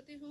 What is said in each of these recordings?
श्रोते हो,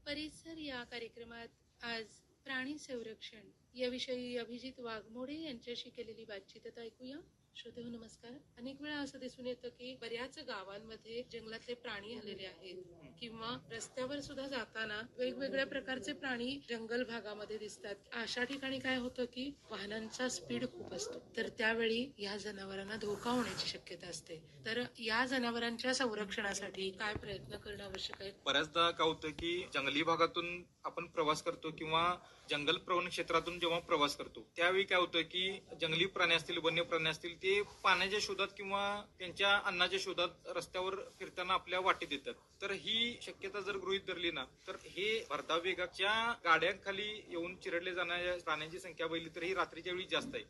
परिसर या कार्यक्रमात आज प्राणी संरक्षण याविषयी अभिजित वाघमोडे यांच्याशी केलेली बातचीत आता ऐकूया. श्रोते हो, नमस्कार. अनेक वेळा असं दिसून येतं की बऱ्याच गावांमध्ये जंगलातले प्राणी आलेले आहेत किंवा रस्त्यावर सुद्धा जाताना वेगवेगळ्या प्रकारचे प्राणी जंगल भागामध्ये दिसतात. अशा ठिकाणी काय होतं की वाहनांचा स्पीड खूप असतो, तर त्यावेळी या जनावरांना धोका होण्याची शक्यता असते. तर या जनावरांच्या संरक्षणासाठी काय प्रयत्न करणं आवश्यक आहे? बऱ्याचदा काय होतं की जंगली भागातून आपण प्रवास करतो किंवा जंगल प्रवण क्षेत्रातून जेव्हा प्रवास करतो त्यावेळी काय होतं की जंगली प्राणी असतील, वन्य प्राणी असतील, ते पाण्याच्या शोधात किंवा त्यांच्या अन्नाच्या शोधात रस्त्यावर फिरताना आपल्या वाटेत येतात. तर ही शक्यता जर गृहीत धरली ना, तर हे भरधाव वेगाच्या गाड्यांखाली येऊन चिरडले जाणाऱ्या प्राण्यांची संख्या बघितली तर ही रात्रीच्या वेळी जास्त आहे.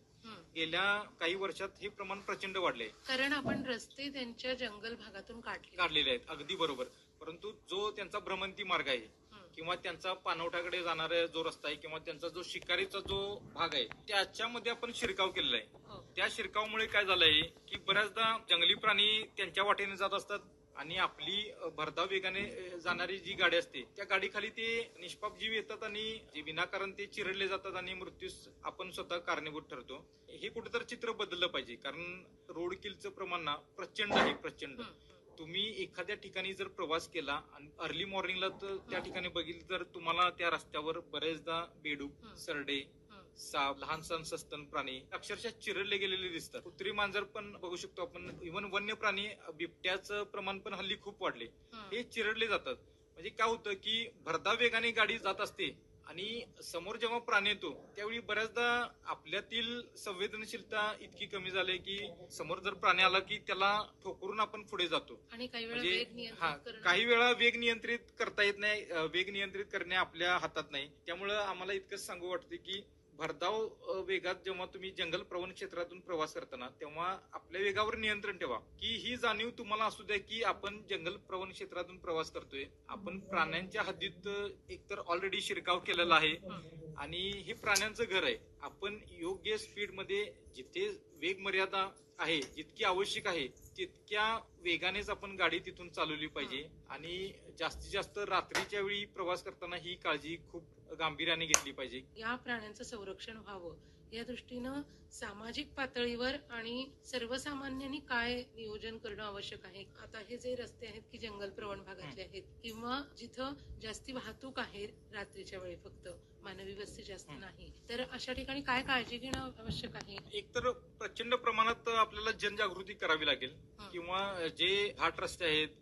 गेल्या काही वर्षात हे प्रमाण प्रचंड वाढले आहे. कारण आपण रस्ते त्यांच्या जंगल भागातून काढलेले आहेत, अगदी बरोबर. परंतु जो त्यांचा भ्रमंती मार्ग आहे किंवा त्यांचा पाणवठ्याकडे जाणारा जो रस्ता आहे किंवा त्यांचा जो शिकारीचा जो भाग आहे त्याच्यामध्ये आपण शिरकाव केलेला आहे. त्या शिरकावामुळे काय झालंय की बऱ्याचदा जंगली प्राणी त्यांच्या वाटेने जात असतात आणि आपली भरधाव वेगाने जाणारी जी गाडी असते त्या गाडीखाली ते निष्पाप जीव येतात आणि जे विनाकारण ते चिरडले जातात आणि मृत्यूस आपण स्वतः कारणीभूत ठरतो. हे कुठेतरी चित्र बदललं पाहिजे, कारण रोड किलचं प्रमाण ना प्रचंड आहे, प्रचंड. तुम्ही एखाद्या ठिकाणी जर प्रवास केला आणि अर्ली मॉर्निंगला तर त्या ठिकाणी बघितलं तर तुम्हाला त्या रस्त्यावर बरेचदा बेडूक, सरडे, साप, लहान सस्तन प्राणी अक्षरशः चिरडले गेलेले दिसतात. कुत्री मांजर पण बघू शकतो आपण. इव्हन वन्य प्राणी बिबट्याचं प्रमाण पण हल्ली खूप वाढले. हे चिरडले जातात. म्हणजे काय होतं की भरधाव वेगाने गाडी जात असते आणि समोर जेव्हा प्राणी येतो त्यावेळी बऱ्याचदा आपल्यातील संवेदनशीलता इतकी कमी झाली की समोर जर प्राणी आला की त्याला ठोकरून आपण पुढे जातो. आणि काही वेळा म्हणजे वेग नियंत्रित करणं. काही वेळा वेग नियंत्रित करता येत नाही, वेग नियंत्रित करणे आपल्या हातात नाही. त्यामुळं आम्हाला इतकंच सांगू वाटते की भरधाव वेगात जेव्हा तुम्ही जंगल प्रवण क्षेत्रातून प्रवास करताना तेव्हा आपल्या वेगावर नियंत्रण ठेवा. की ही जाणीव तुम्हाला असू द्या की आपण जंगल प्रवण क्षेत्रातून प्रवास करतोय, आपण प्राण्यांच्या हद्दीत एकतर ऑलरेडी शिरकाव केलेला आहे आणि हे प्राण्यांचं घर आहे. आपण योग्य स्पीड मध्ये जिथे वेग मर्यादा आहे, जितकी आवश्यक आहे तितक्या वेगानेच आपण गाडी तिथून चालवली पाहिजे आणि जास्तीत जास्त रात्रीच्या वेळी प्रवास करताना ही काळजी खूप गांभीर्याने घेतली पाहिजे. या प्राण्यांचं संरक्षण व्हावं या दृष्टीनं सामाजिक पातळीवर आणि सर्वसामान्यांनी काय नियोजन करणं आवश्यक आहे? आता हे जे रस्ते आहेत की जंगल प्रवण भागातले आहेत किंवा जिथं जास्ती वाहतूक आहे रात्रीच्या वेळी, फक्त मानवी वस्ती जास्त नाही, तर अशा ठिकाणी काय काळजी घेणं आवश्यक आहे? एकतर प्रचंड प्रमाणात आपल्याला जनजागृती करावी लागेल किंवा जे घाट रस्ते आहेत